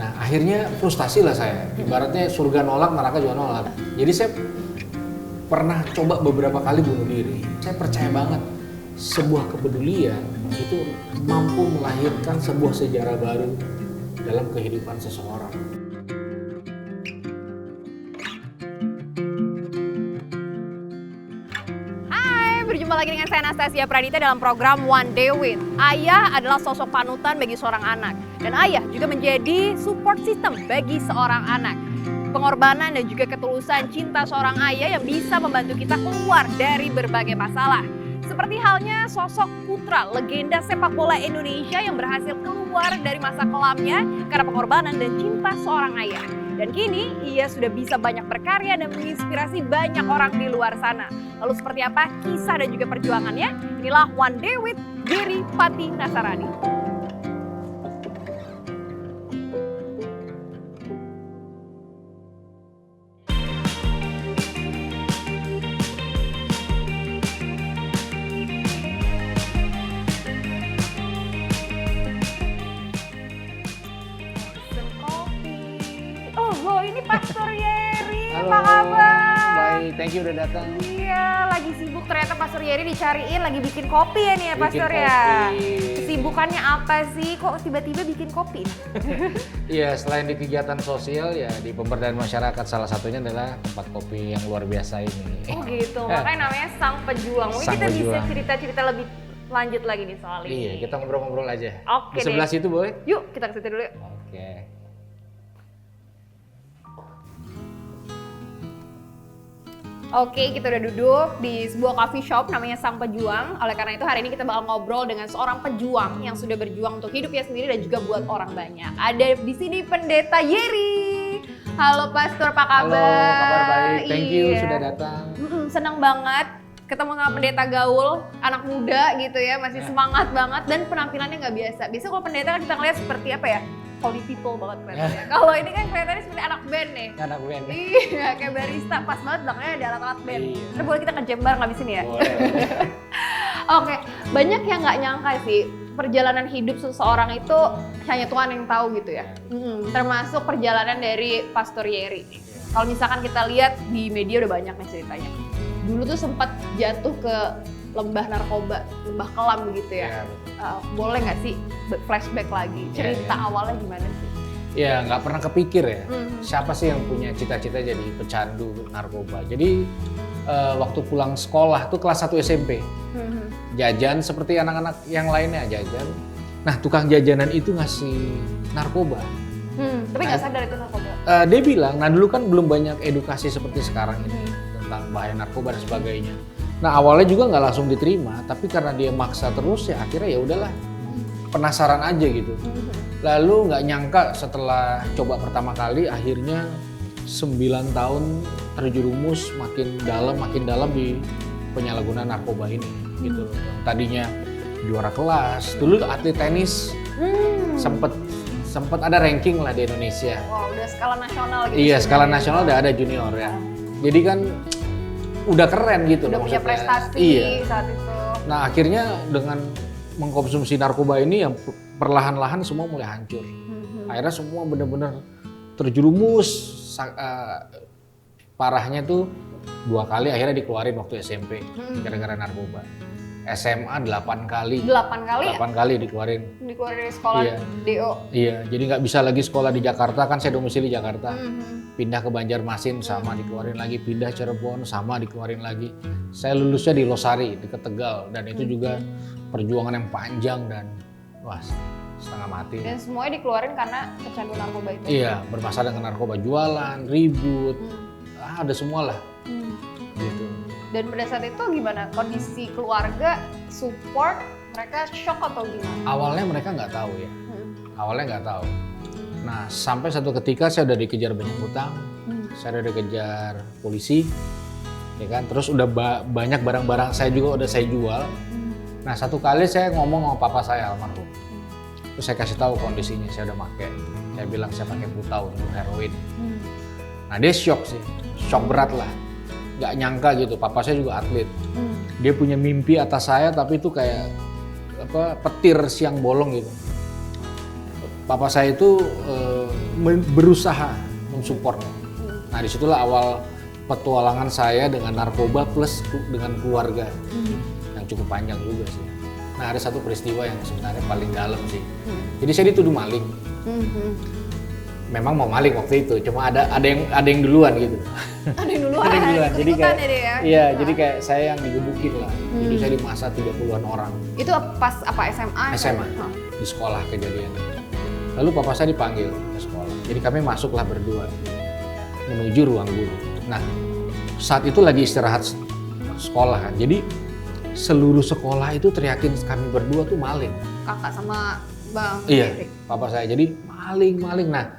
Nah akhirnya frustasi lah saya, ibaratnya surga nolak, neraka juga nolak. Jadi saya pernah coba beberapa kali bunuh diri. Saya percaya banget sebuah kepedulian itu mampu melahirkan sebuah sejarah baru dalam kehidupan seseorang. Berjumpa lagi dengan saya Anastasia Pradita dalam program One Day With. Ayah adalah sosok panutan bagi seorang anak. Dan ayah juga menjadi support system bagi seorang anak. Pengorbanan dan juga ketulusan cinta seorang ayah yang bisa membantu kita keluar dari berbagai masalah. Seperti halnya sosok Putra, legenda sepak bola Indonesia yang berhasil keluar dari masa kelamnya karena pengorbanan dan cinta seorang ayah. Dan kini ia sudah bisa banyak berkarya dan menginspirasi banyak orang di luar sana. Lalu seperti apa kisah dan juga perjuangannya? Inilah One Day with Gary Pati Nasarani. Oh, ini Pastor Yeri, Halo, apa kabar? baik, thank you udah datang. Iya, lagi sibuk ternyata Pastor Yeri dicariin lagi bikin kopi ya nih ya Bikin Pastor ya. kopi. Kesibukannya apa sih? Kok tiba-tiba bikin kopi? Iya, selain di kegiatan sosial ya di pemberdayaan masyarakat, salah satunya adalah tempat kopi yang luar biasa ini. Oh gitu, makanya namanya Sang Pejuang. Mungkin Sang kita bisa Pejuang. cerita-cerita lebih lanjut lagi nih soal ini. Iya, kita ngobrol-ngobrol aja. Oke Di sebelah deh. situ boleh? Yuk kita ke situ dulu yuk. Oke. Oke, kita udah duduk di sebuah coffee shop namanya Sang Pejuang. Oleh karena itu hari ini kita bakal ngobrol dengan seorang pejuang yang sudah berjuang untuk hidupnya sendiri dan juga buat orang banyak. Ada di sini Pendeta Yeri. Halo Pastor, apa kabar? Halo, kabar baik. Thank you Iya. sudah datang. Senang banget ketemu sama pendeta gaul, anak muda gitu ya, masih semangat banget dan penampilannya nggak biasa. Biasanya kalau pendeta kan kita ngeliat seperti apa ya? Holy people banget kelihatannya. Kalau ini kan kelihatannya seperti anak band nih. Anak band. Iya, kayak barista, pas banget belakangnya ada alat-alat band. Iya. Terus boleh kita ke Jember nggak di sini ya? Boleh. Oke, banyak yang nggak nyangka sih perjalanan hidup seseorang itu hanya Tuhan yang tahu gitu ya. Termasuk perjalanan dari Pastor Yeri. Kalau misalkan kita lihat di media udah banyak nih ceritanya. Dulu tuh sempat jatuh ke lembah narkoba, lembah kelam begitu ya. Boleh nggak sih flashback lagi? Cerita awalnya gimana sih? Ya, nggak pernah kepikir ya. Siapa sih yang punya cita-cita jadi pecandu narkoba? Jadi waktu pulang sekolah tuh kelas 1 SMP. Jajan seperti anak-anak yang lainnya jajan. Nah, tukang jajanan itu ngasih narkoba. Tapi nggak sadar itu narkoba. Dia bilang, nah dulu kan belum banyak edukasi seperti sekarang ini tentang bahaya narkoba dan sebagainya. Nah awalnya juga nggak langsung diterima, tapi karena dia maksa terus ya akhirnya ya udahlah, penasaran aja gitu. Lalu nggak nyangka setelah coba pertama kali akhirnya 9 tahun terjerumus makin dalam di penyalahgunaan narkoba ini gitu. Tadinya juara kelas, dulu atlet tenis sempet ada ranking lah di Indonesia. Wow, udah skala nasional gitu. Iya, skala nasional udah ada junior ya. Jadi kan udah keren gitu. Udah punya maksudnya. prestasi Iya. saat itu. Nah akhirnya dengan mengkonsumsi narkoba ini yang perlahan-lahan semua mulai hancur. Akhirnya semua benar-benar terjerumus. Parahnya tuh 2 kali akhirnya dikeluarin waktu SMP gara-gara narkoba. SMA 8 kali. 8 kali 8 kali dikeluarin. dikeluarin dari sekolah Iya. DO. Iya, jadi nggak bisa lagi sekolah di Jakarta, kan saya domisili Jakarta. Pindah ke Banjarmasin sama dikeluarin lagi, pindah Cirebon sama dikeluarin lagi. Saya lulusnya di Losari, di Tegal, dan itu juga perjuangan yang panjang dan wah setengah mati. Dan semuanya dikeluarin karena kecanduan narkoba itu. Iya, bermasalah dengan narkoba, jualan, ribut, ada semua lah. Gitu. Dan pada saat itu gimana kondisi keluarga, support, mereka shock atau gimana? Awalnya mereka nggak tahu ya, awalnya nggak tahu. Nah sampai satu ketika saya udah dikejar banyak hutang, saya udah dikejar polisi, ya kan. Terus udah banyak barang-barang saya juga udah saya jual. Nah satu kali saya ngomong sama papa saya almarhum, terus saya kasih tahu kondisinya saya udah pakai. Saya bilang saya pakai putau untuk heroin. Nah dia shock sih, shock berat lah. Nggak nyangka gitu, papa saya juga atlet. Dia punya mimpi atas saya tapi itu kayak apa petir siang bolong gitu. papa saya itu berusaha mensupport. Nah disitulah awal petualangan saya dengan narkoba plus dengan keluarga yang cukup panjang juga sih. Nah ada satu peristiwa yang sebenarnya paling dalam sih. Jadi saya dituduh maling. Memang mau maling waktu itu, cuma ada yang duluan gitu. Ada yang duluan. Ada yang duluan. Jadi kayak ya? Iya, jadi kayak saya yang digebukin lah. Jadi saya di masa 30-an orang. Itu pas apa SMA? SMA. Di sekolah kejadiannya. Lalu papa saya dipanggil ke sekolah. Jadi kami masuklah berdua menuju ruang guru. Nah, saat itu lagi istirahat sekolah kan. Jadi seluruh sekolah itu teriakin kami berdua tuh maling. Kakak sama Bang Iya, Erik. papa saya. Jadi maling. Nah,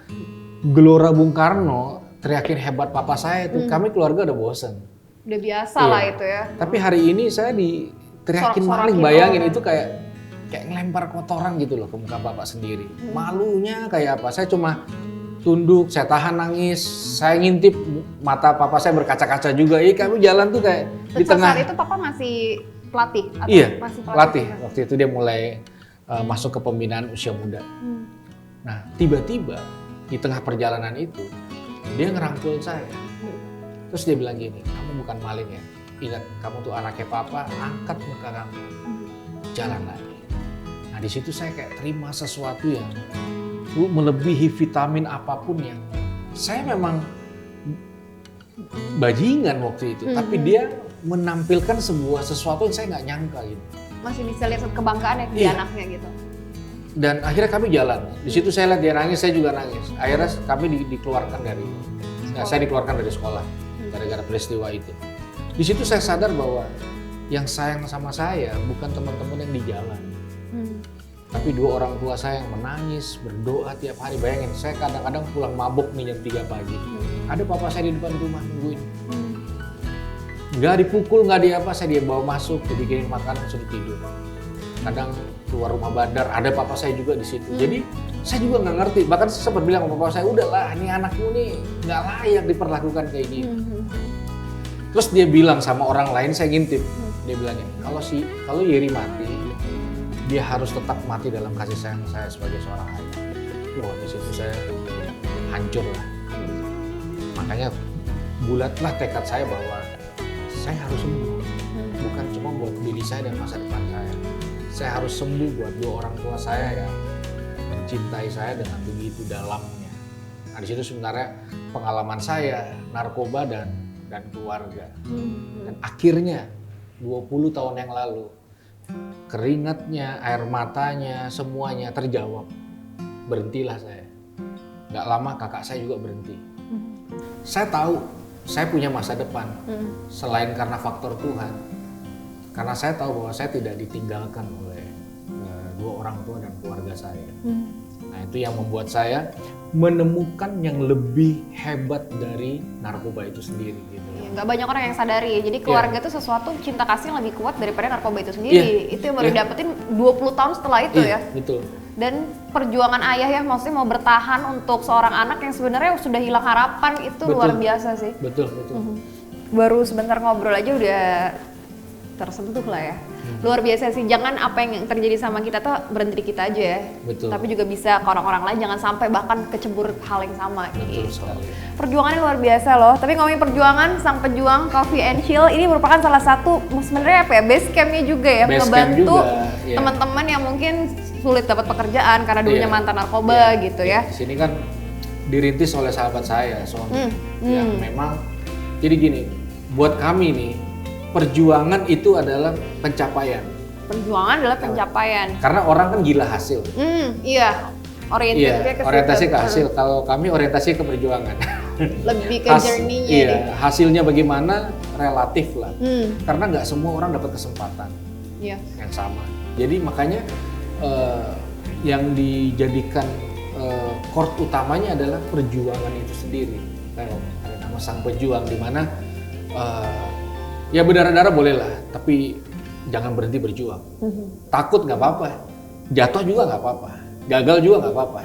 Gelora Bung Karno teriakin hebat papa saya tuh. Kami keluarga udah bosen. Udah biasa lah itu ya. Tapi hari ini saya diteriakin maling. Bayangin itu kayak ngelempar kotoran gitu loh ke muka bapak sendiri. Malunya kayak apa? Saya cuma tunduk, saya tahan nangis, saya ngintip mata papa saya berkaca-kaca juga. Kami jalan tuh kayak di tengah. Saat itu papa masih pelatih? Atau Iya, masih pelatih. Waktu itu dia mulai masuk ke pembinaan usia muda. Nah, tiba-tiba di tengah perjalanan itu, dia ngerangkul saya. Terus dia bilang gini, kamu bukan maling ya? Ingat, kamu tuh anaknya papa, angkat muka kamu. Jalan lagi. Nah, di situ saya kayak terima sesuatu yang melebihi vitamin apapun yang saya memang bajingan waktu itu, tapi dia menampilkan sesuatu yang saya nggak nyangka gitu. Masih bisa lihat kebanggaan ya di anaknya gitu. Dan akhirnya kami jalan. Di situ saya lihat dia nangis, saya juga nangis. Akhirnya kami dikeluarkan dari, saya dikeluarkan dari sekolah gara-gara peristiwa itu. Di situ saya sadar bahwa yang sayang sama saya bukan teman-teman yang di jalan. Tapi dua orang tua saya yang menangis, berdoa tiap hari. Bayangin, saya kadang-kadang pulang mabuk nih jam 3 pagi. Ada papa saya di depan rumah nungguin. Nggak dipukul, nggak diapa, saya dia bawa masuk, dibikinin makanan, suruh tidur. Kadang keluar rumah bandar, ada papa saya juga di situ. Jadi saya juga nggak ngerti. Bahkan saya sempat bilang sama papa saya, udahlah, ini anakmu nih nggak layak diperlakukan kayak gini. Terus dia bilang sama orang lain, saya ngintip. Dia bilang ini, kalau Yeri mati, dia harus tetap mati dalam kasih sayang saya sebagai seorang ayah. Wah, di situ saya hancur lah. Makanya bulatlah tekad saya bahwa saya harus sembuh. Bukan cuma buat diri saya dan masa depan saya. Saya harus sembuh buat dua orang tua saya yang mencintai saya dengan begitu dalamnya. Nah, di situ sebenarnya pengalaman saya, narkoba dan keluarga. Dan akhirnya 20 tahun yang lalu, keringatnya, air matanya, semuanya terjawab. Berhentilah saya. Gak lama kakak saya juga berhenti. Saya tahu, saya punya masa depan. Selain karena faktor Tuhan. Karena saya tahu bahwa saya tidak ditinggalkan oleh dua orang tua dan keluarga saya. Nah itu yang membuat saya menemukan yang lebih hebat dari narkoba itu sendiri. Gitu. Gak banyak orang yang sadari, jadi keluarga itu sesuatu cinta kasih yang lebih kuat daripada narkoba itu sendiri. Itu yang baru dapetin 20 tahun setelah itu ya. Betul. Dan perjuangan ayah ya, maksudnya mau bertahan untuk seorang anak yang sebenarnya sudah hilang harapan itu luar biasa sih. Betul. Baru sebentar ngobrol aja udah tersentuh lah ya. Luar biasa sih, jangan apa yang terjadi sama kita tuh berhenti di kita aja ya. Betul. Tapi juga bisa ke orang-orang lain, jangan sampai bahkan kecebur hal yang sama. Betul sekali. Perjuangannya luar biasa loh. Tapi ngomongin perjuangan, sang pejuang Coffee and Chill ini merupakan salah satu sebenarnya apa ya, base campnya juga ya, ngebantu teman-teman yang mungkin sulit dapat pekerjaan karena dulunya mantan narkoba gitu ya. Di sini kan dirintis oleh sahabat saya, Sony. Yang memang jadi gini, buat kami nih perjuangan itu adalah pencapaian. Perjuangan adalah pencapaian. Karena orang kan gila hasil. Iya. Orientasi ke hasil. Kalau kami orientasi ke perjuangan. Lebih ke journey-nya. Iya, hasilnya bagaimana relatif lah. Karena nggak semua orang dapat kesempatan yang sama. Jadi makanya yang dijadikan core utamanya adalah perjuangan itu sendiri. Ada nama sang pejuang di mana ya berdarah-darah boleh lah, tapi jangan berhenti berjuang. Takut nggak apa-apa, jatuh juga nggak apa-apa, gagal juga nggak apa-apa.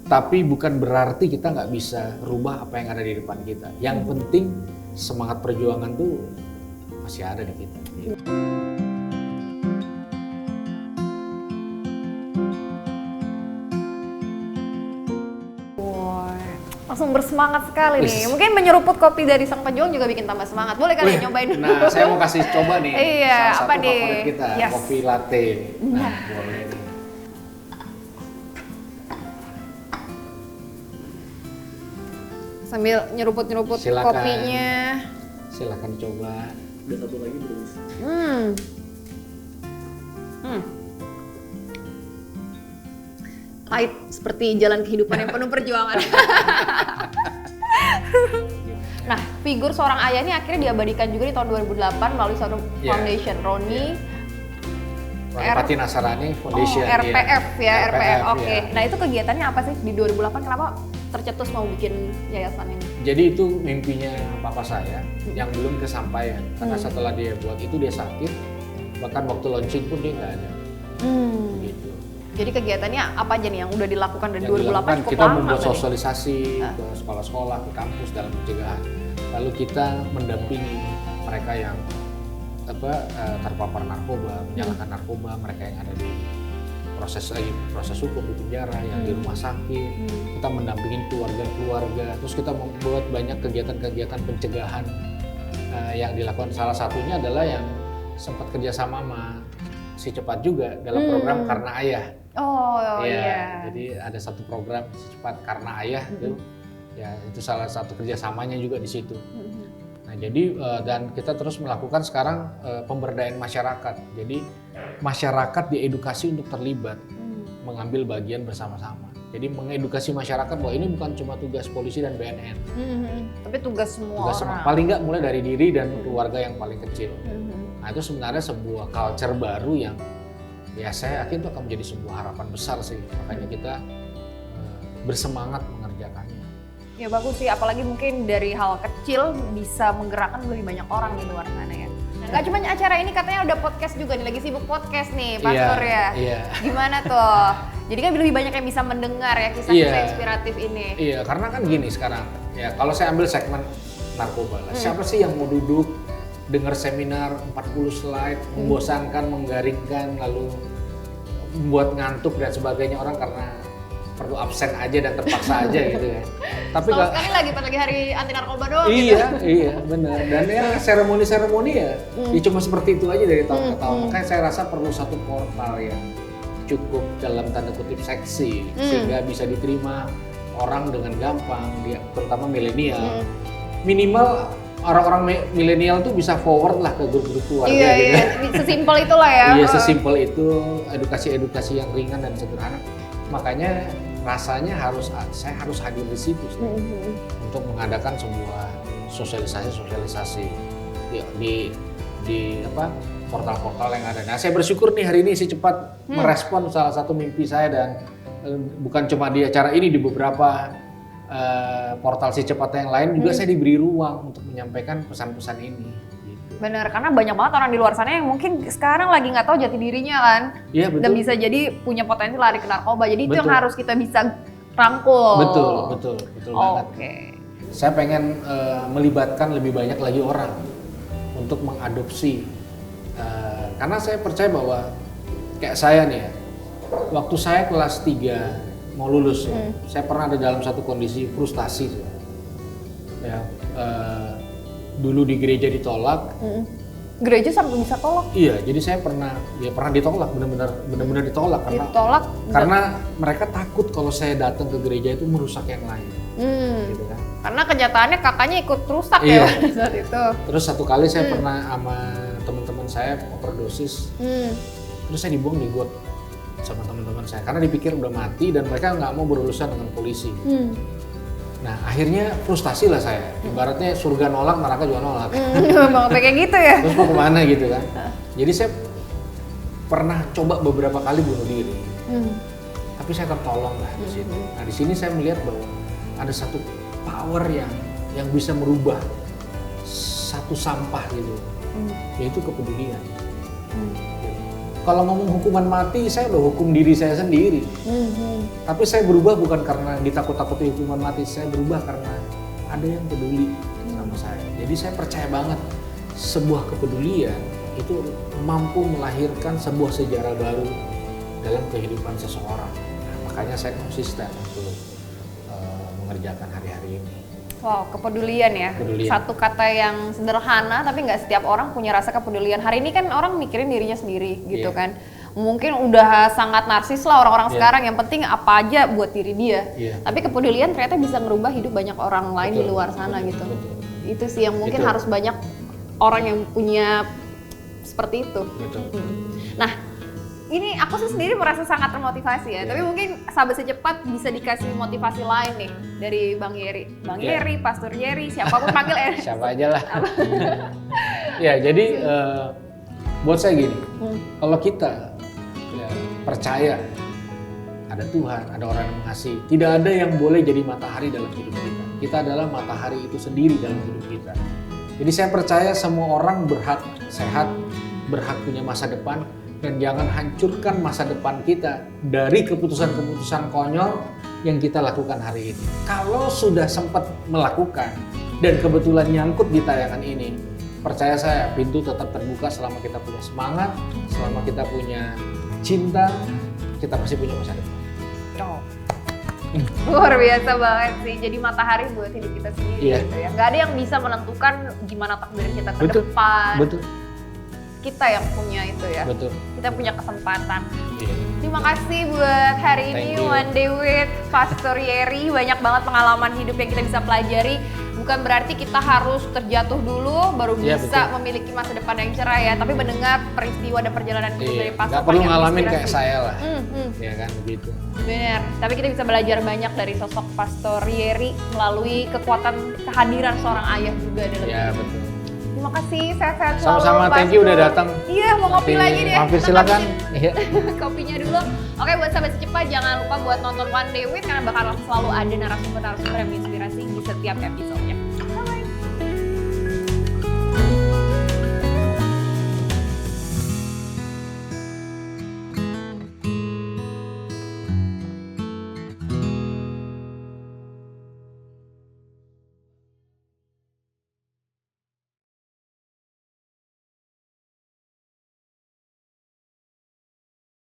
Tapi bukan berarti kita nggak bisa rubah apa yang ada di depan kita. Yang penting semangat perjuangan tuh masih ada di kita. Langsung bersemangat sekali nih. Wis. Mungkin menyeruput kopi dari sang pejuang juga bikin tambah semangat. Boleh kali ya nyobain dulu. Nah, saya mau kasih coba nih. Iya, salah apa satu nih? favorit kita, Yes. kopi latte. Nah, boleh nih. Sambil nyeruput-nyeruput Silakan. kopinya. Silakan coba. Ada satu lagi belum? Hmm. Hmm. Pahit seperti jalan kehidupan yang penuh perjuangan. Nah, figur seorang ayah ini akhirnya diabadikan juga di tahun 2008 melalui suatu Yeah. foundation Roni. Pati Nasarani Foundation. RPF ya, RPF. Oke. ya. Nah, itu kegiatannya apa sih di 2008? Kenapa tercetus mau bikin yayasan ini? Jadi itu mimpinya papa saya yang belum kesampaian. Karena setelah dia buat itu dia sakit. Bahkan waktu launching pun dia nggak ada. Gitu. Jadi kegiatannya apa aja nih yang udah dilakukan dari Yang 2008 dilakukan, cukup kita lama membuat berarti? sosialisasi ke sekolah-sekolah, ke kampus dalam pencegahan. Lalu kita mendampingi mereka yang terpapar narkoba, menyalahkan narkoba, mereka yang ada di proses hukum di penjara, yang di rumah sakit. Kita mendampingi keluarga-keluarga. Terus kita membuat banyak kegiatan-kegiatan pencegahan yang dilakukan. Salah satunya adalah yang sempat kerjasama sama Si Cepat juga dalam program Karena Ayah. Oh Iya, iya. jadi ada satu program cepat karena ayah itu, ya itu salah satu kerjasamanya juga di situ. Nah jadi dan kita terus melakukan sekarang pemberdayaan masyarakat. Jadi masyarakat diedukasi untuk terlibat, mengambil bagian bersama-sama. Jadi mengedukasi masyarakat bahwa ini bukan cuma tugas polisi dan BNN, Tapi tugas semua tugas orang. paling nggak mulai dari diri dan keluarga yang paling kecil. Nah itu sebenarnya sebuah culture baru yang ya saya yakin itu akan menjadi sebuah harapan besar sih, makanya kita bersemangat mengerjakannya. Ya bagus sih, apalagi mungkin dari hal kecil bisa menggerakkan lebih banyak orang di luar sana ya. Nggak cuma acara ini, katanya udah podcast juga nih, lagi sibuk podcast nih Pastor ya. Iya. Gimana tuh? Jadi kan lebih banyak yang bisa mendengar ya kisah-kisah inspiratif ini. Iya, karena kan gini sekarang, ya kalau saya ambil segmen narkoba lah, siapa sih yang mau duduk dengar seminar 40 slide, membosankan, menggaringkan, lalu membuat ngantuk dan sebagainya, orang karena perlu absen aja dan terpaksa aja gitu ya. Tapi Kalau sekali lagi pas lagi hari anti narkoba doang gitu. iya benar. Dan ya seremoni-seremoni ya cuma seperti itu aja dari tahun ke tahun. Makanya saya rasa perlu satu portal yang cukup dalam tanda kutip seksi sehingga bisa diterima orang dengan gampang, terutama milenial. Minimal orang-orang milenial tuh bisa forward lah ke grup-grup keluarga gitu. Iya, sesimpel itulah ya. Iya, sesimpel itu, edukasi-edukasi yang ringan dan sederhana. Makanya rasanya saya harus hadir di situ untuk mengadakan sebuah sosialisasi di portal-portal yang ada. Nah, saya bersyukur nih hari ini Si Cepat merespon salah satu mimpi saya, dan bukan cuma di acara ini, di beberapa portal Si Cepat yang lain juga saya diberi ruang untuk menyampaikan pesan-pesan ini. Gitu. Bener, karena banyak banget orang di luar sana yang mungkin sekarang lagi nggak tahu jati dirinya kan. Iya, betul. Dan bisa jadi punya potensi lari ke narkoba. Jadi itu yang Betul. harus kita bisa rangkul. Betul banget. Oke. Saya pengen melibatkan lebih banyak lagi orang untuk mengadopsi, karena saya percaya bahwa kayak saya nih ya, waktu saya kelas 3 mau lulus, saya pernah ada dalam satu kondisi frustasi ya. Dulu di gereja ditolak. Gereja sampai bisa tolak. Iya, jadi saya pernah ditolak, benar-benar ditolak karena mereka takut kalau saya datang ke gereja itu merusak yang lain. Gitu kan. Karena kenyataannya kakaknya ikut rusak Iya. ya saat itu. Terus satu kali saya pernah sama teman-teman saya overdosis, terus saya dibuang di got sama teman-teman saya karena dipikir udah mati dan mereka nggak mau berurusan dengan polisi. Nah akhirnya frustasi lah saya, ibaratnya surga nolak, neraka juga nolak. Bang kayak gitu ya. Terus mau kemana gitu kan? Jadi saya pernah coba beberapa kali bunuh diri, tapi saya tertolong lah di sini. Nah di sini saya melihat bahwa ada satu power yang bisa merubah satu sampah gitu, yaitu kepedulian. Kalau ngomong hukuman mati, saya udah hukum diri saya sendiri. Tapi saya berubah bukan karena ditakut-takuti hukuman mati, saya berubah karena ada yang peduli sama saya. Jadi saya percaya banget sebuah kepedulian itu mampu melahirkan sebuah sejarah baru dalam kehidupan seseorang. Nah, makanya saya konsisten untuk kerjakan hari-hari ini. Wow, kepedulian ya. Kepedulian. Satu kata yang sederhana tapi nggak setiap orang punya rasa kepedulian. Hari ini kan orang mikirin dirinya sendiri gitu kan. Mungkin udah sangat narsis lah orang-orang sekarang, yang penting apa aja buat diri dia. Tapi kepedulian ternyata bisa ngerubah hidup banyak orang lain di luar sana gitu. Itu sih yang mungkin harus banyak orang yang punya seperti itu. Nah, ini aku sih sendiri merasa sangat termotivasi ya, tapi mungkin sahabat secepat bisa dikasih motivasi lain nih dari Bang Yeri. Bang Yeri, Pastor Yeri, siapapun panggil ya. Siapa aja lah. Ya, jadi buat saya gini, kalau kita percaya ada Tuhan, ada orang yang mengasihi, tidak ada yang boleh jadi matahari dalam hidup kita. Kita adalah matahari itu sendiri dalam hidup kita. Jadi saya percaya semua orang berhak sehat, berhak punya masa depan, dan jangan hancurkan masa depan kita dari keputusan-keputusan konyol yang kita lakukan hari ini. Kalau sudah sempat melakukan dan kebetulan nyangkut di tayangan ini, percaya saya, pintu tetap terbuka selama kita punya semangat, selama kita punya cinta, kita pasti punya masa depan. Luar biasa banget sih, jadi matahari buat hidup kita sendiri gitu ya. Gak ada yang bisa menentukan gimana takdir kita ke depan. Betul. Kita yang punya itu ya. Betul. Kita punya kesempatan. Terima kasih buat hari ini One Day with Pastor Yeri. Banyak banget pengalaman hidup yang kita bisa pelajari. Bukan berarti kita harus terjatuh dulu baru bisa memiliki masa depan yang cerah ya. Tapi mendengar peristiwa dan perjalanan hidup dari Pastor. Gak perlu ngalamin kayak saya lah. Ya kan begitu. Benar. Tapi kita bisa belajar banyak dari sosok Pastor Yeri melalui kekuatan kehadiran seorang ayah juga dalam hidup. Betul. Terima kasih, sehat-sehat selalu. Sama-sama, thank you udah datang. Iya, mau ngopi lagi deh. Mampir silakan. Kopinya dulu. Oke, buat sahabat secepat jangan lupa buat nonton One Day With karena bakal selalu ada narasumber-narasumber yang menginspirasi di setiap episodenya.